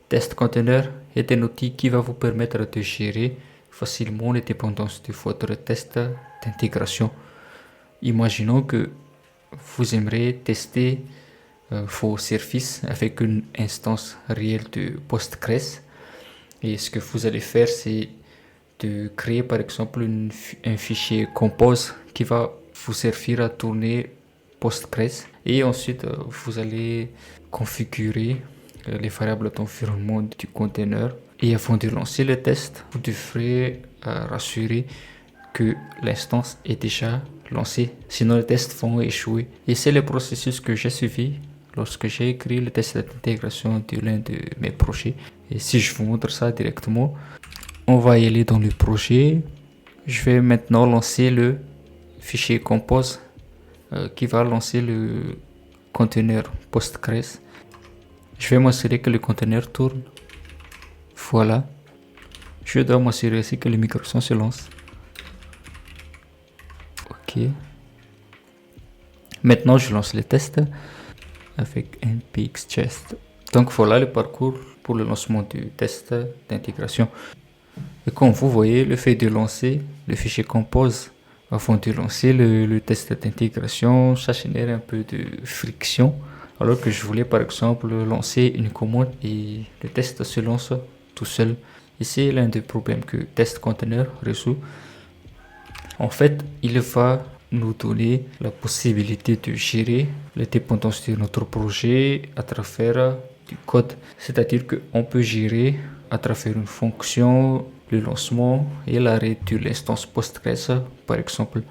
Test container est un outil qui va vous permettre de gérer facilement les dépendances de votre test d'intégration. Imaginons que vous aimeriez tester vos services avec une instance réelle de Postgres. Et ce que vous allez faire, c'est de créer par exemple un fichier compose qui va vous servir à tourner Postgres. Et ensuite, vous allez configurer les variables d'environnement du container. Et avant de lancer le test, vous devrez rassurer que l'instance est déjà lancée. Sinon, les tests vont échouer. Et c'est le processus que j'ai suivi lorsque j'ai écrit le test d'intégration de l'un de mes projets. Et si je vous montre ça directement, on va y aller dans le projet. Je vais maintenant lancer le fichier compose qui va lancer le conteneur Postgres. Je vais m'assurer que le conteneur tourne. Voilà. Je dois m'assurer aussi que les migrations se lancent. Ok. Maintenant, je lance le test avec npx-chest. Donc voilà le parcours pour le lancement du test d'intégration. Et comme vous voyez, le fait de lancer le fichier compose avant de lancer le test d'intégration, ça génère un peu de friction. Alors que je voulais par exemple lancer une commande et le test se lance tout seul. Et c'est l'un des problèmes que Test Container résout. En fait, il va nous donner la possibilité de gérer les dépendances de notre projet à travers du code. C'est-à-dire qu'on peut gérer à travers une fonction le lancement et l'arrêt de l'instance Postgres par exemple.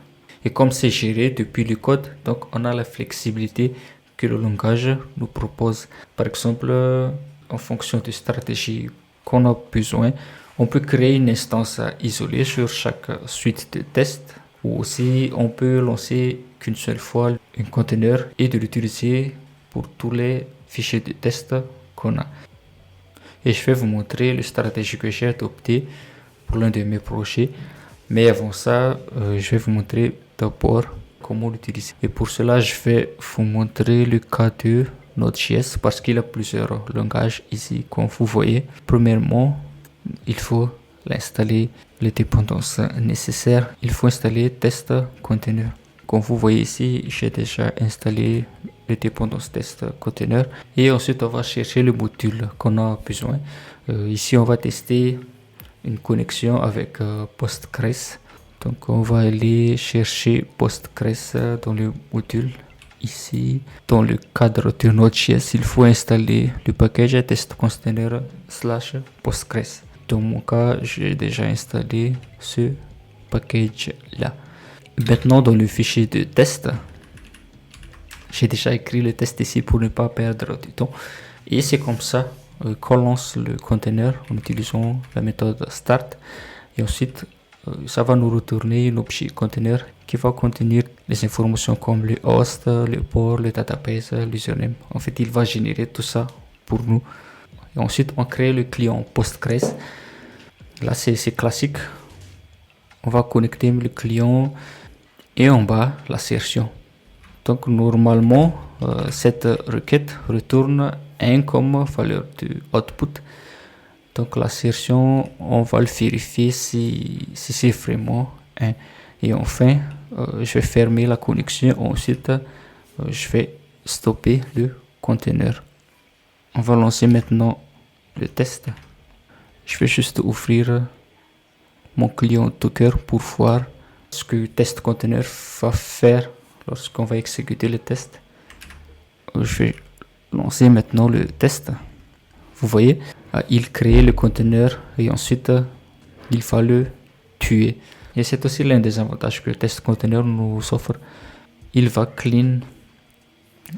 Et comme c'est géré depuis le code, donc on a la flexibilité que le langage nous propose. Par exemple, en fonction de stratégie qu'on a besoin, on peut créer une instance isolée sur chaque suite de tests, ou aussi on peut lancer qu'une seule fois un conteneur et de l'utiliser pour tous les fichiers de test qu'on a. Et je vais vous montrer la stratégie que j'ai adoptée pour l'un de mes projets. Mais avant ça, je vais vous montrer d'abord comment l'utiliser. Et pour cela, je vais vous montrer le cas de Node.js parce qu'il y a plusieurs langages ici, comme vous voyez. Premièrement, il faut l'installer, les dépendances nécessaires. Il faut installer test container. Comme vous voyez ici, j'ai déjà installé les dépendances test container. Et ensuite, on va chercher le module qu'on a besoin. Ici, on va tester une connexion avec Postgres. Donc on va aller chercher Postgres dans le module. Ici, dans le cadre de Node.js, il faut installer le package test-container/Postgres. Dans mon cas, j'ai déjà installé ce package là. Maintenant, dans le fichier de test, j'ai déjà écrit le test ici pour ne pas perdre du temps. Et c'est comme ça qu'on lance le container en utilisant la méthode start. Et ensuite, ça va nous retourner un objet container qui va contenir les informations comme le host, le port, le database, l'username. En fait, il va générer tout ça pour nous. Et ensuite, on crée le client Postgres. Là, c'est classique. On va connecter le client et en bas, l'assertion. Donc, normalement, cette requête retourne 1 comme valeur de output. Donc l'assertion, on va le vérifier si c'est vraiment 1. Et enfin, je vais fermer la connexion. Ensuite, je vais stopper le container. On va lancer maintenant le test. Je vais juste ouvrir mon client Docker pour voir ce que le test container va faire lorsqu'on va exécuter le test. Je vais lancer maintenant le test. Vous voyez, il crée le conteneur et ensuite il va le tuer. Et c'est aussi l'un des avantages que le test container nous offre. Il va clean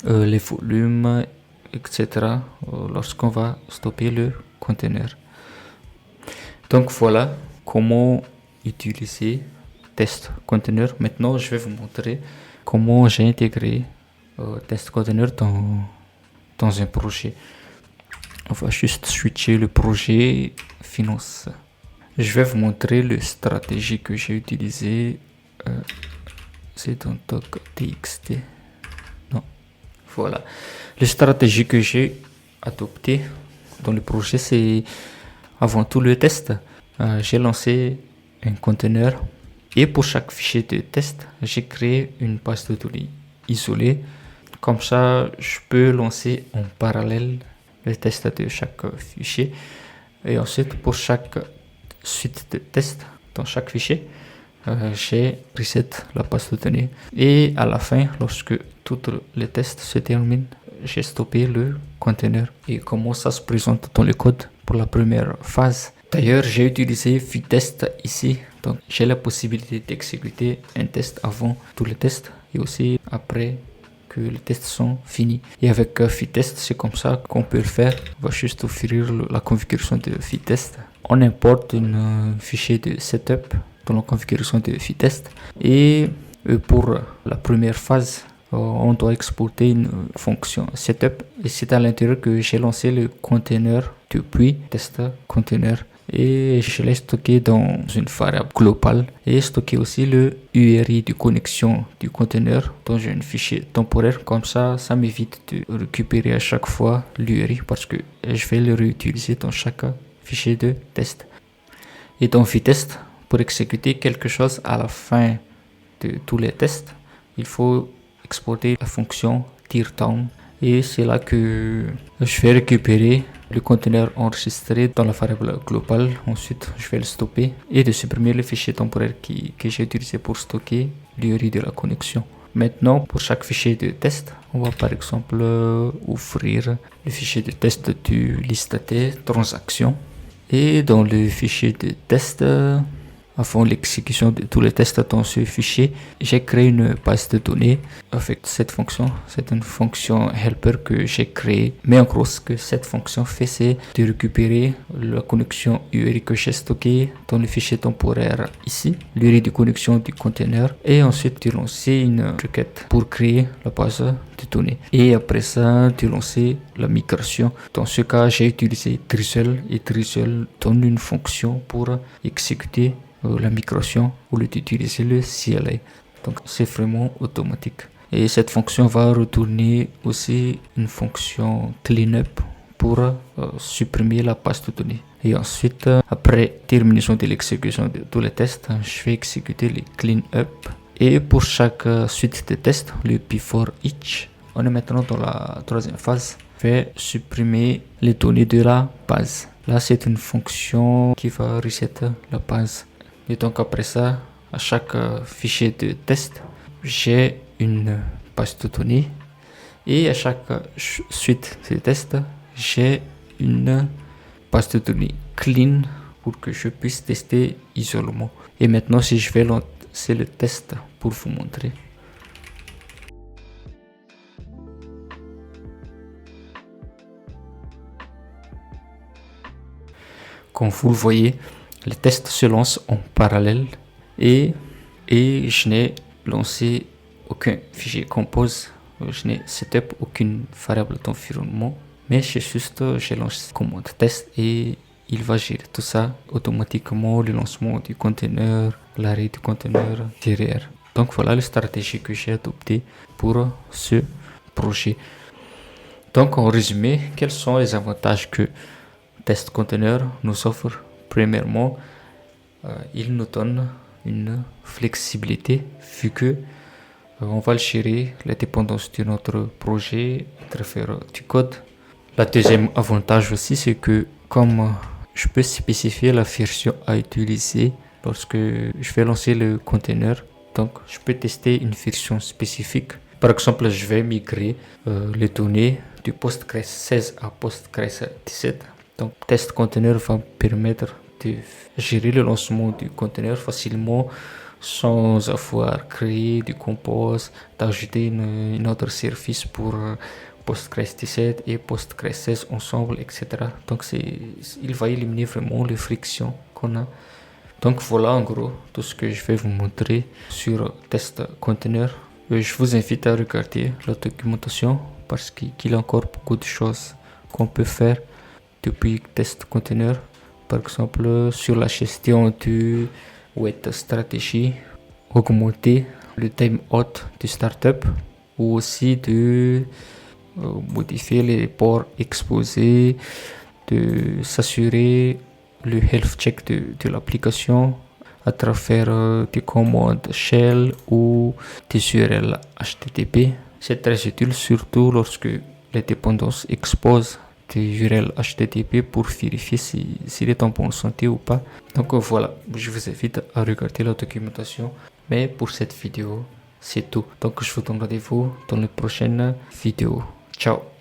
les volumes, etc. Lorsqu'on va stopper le conteneur. Donc voilà comment utiliser test container. Maintenant, je vais vous montrer comment j'ai intégré test container dans un projet. On va juste switcher le projet finance. Je vais vous montrer la stratégie que j'ai utilisée. C'est dans doc.txt. Non. Voilà. La stratégie que j'ai adoptée dans le projet, c'est avant tout le test. J'ai lancé un conteneur et pour chaque fichier de test, j'ai créé une base de données isolée. Comme ça, je peux lancer en parallèle le test de chaque fichier. Et ensuite, pour chaque suite de tests dans chaque fichier, j'ai reset la base de données. Et à la fin, lorsque tous les tests se terminent, j'ai stoppé le conteneur. Et comment ça se présente dans le code pour la première phase. D'ailleurs, j'ai utilisé Vitest ici. Donc, j'ai la possibilité d'exécuter un test avant tous les tests et aussi après que les tests sont finis. Et avec Vitest, c'est comme ça qu'on peut le faire. On va juste offrir la configuration de Vitest. On importe un fichier de setup dans la configuration de Vitest. Et pour la première phase, on doit exporter une fonction setup. Et c'est à l'intérieur que j'ai lancé le container depuis test container. Et je l'ai stocké dans une variable globale et stocké aussi le URI de connexion du conteneur dans un fichier temporaire. Comme ça, ça m'évite de récupérer à chaque fois l'URI parce que je vais le réutiliser dans chaque fichier de test. Et dans Vitest, pour exécuter quelque chose à la fin de tous les tests, il faut exporter la fonction teardown. Et c'est là que je vais récupérer le conteneur enregistré dans la variable globale. Ensuite, je vais le stopper et de supprimer le fichier temporaire que j'ai utilisé pour stocker l'URI de la connexion. Maintenant, pour chaque fichier de test, on va par exemple ouvrir le fichier de test du listataire transaction. Et dans le fichier de test, avant l'exécution de tous les tests dans ce fichier, j'ai créé une base de données avec cette fonction. C'est une fonction helper que j'ai créée. Mais en gros, ce que cette fonction fait, c'est de récupérer la connexion URI que j'ai stockée dans le fichier temporaire ici, l'URI de connexion du conteneur, et ensuite de lancer une requête pour créer la base de données. Et après ça, de lancer la migration. Dans ce cas, j'ai utilisé Drizzle et Drizzle donne une fonction pour exécuter la migration ou d'utiliser le CLI. Donc c'est vraiment automatique. Et cette fonction va retourner aussi une fonction cleanup pour supprimer la base de données. Et ensuite, après termination de l'exécution de tous les tests, je vais exécuter les cleanup. Et pour chaque suite de tests, le before each, on est maintenant dans la troisième phase. Je vais supprimer les données de la base. Là, c'est une fonction qui va reset la base. Et donc après ça, à chaque fichier de test, j'ai une base de données. Et à chaque suite de test, j'ai une base de données clean pour que je puisse tester isolement. Et maintenant, si je vais lancer le test pour vous montrer. Comme vous le voyez, les tests se lancent en parallèle et je n'ai lancé aucun fichier compose, je n'ai setup aucune variable d'environnement, mais j'ai lancé commande test et il va gérer tout ça automatiquement, le lancement du conteneur, l'arrêt du conteneur derrière. Donc voilà la stratégie que j'ai adoptée pour ce projet. Donc en résumé, quels sont les avantages que Test Container nous offre? Premièrement, il nous donne une flexibilité vu que on va le gérer la dépendance de notre projet à travers du code. Le deuxième avantage aussi, c'est que comme je peux spécifier la version à utiliser lorsque je vais lancer le container, donc je peux tester une version spécifique. Par exemple, je vais migrer les données du Postgres 16 à Postgres 17. Donc, Test Container va permettre de gérer le lancement du conteneur facilement sans avoir créé du compose, d'ajouter une autre service pour Postgres 17 et Postgres 16 ensemble, etc. Donc, il va éliminer vraiment les frictions qu'on a. Donc, voilà en gros tout ce que je vais vous montrer sur Test Container. Je vous invite à regarder la documentation parce qu'il y a encore beaucoup de choses qu'on peut faire depuis Test Container. Par exemple, sur la gestion du wait strategy, augmenter le time out du startup ou aussi de modifier les ports exposés, de s'assurer le health check de l'application à travers des commandes shell ou des URL HTTP. C'est très utile surtout lorsque les dépendances exposent des URL HTTP pour vérifier s'il est en bonne santé ou pas. Donc voilà, je vous invite à regarder la documentation. Mais pour cette vidéo, c'est tout. Donc je vous donne rendez-vous dans la prochaine vidéo. Ciao.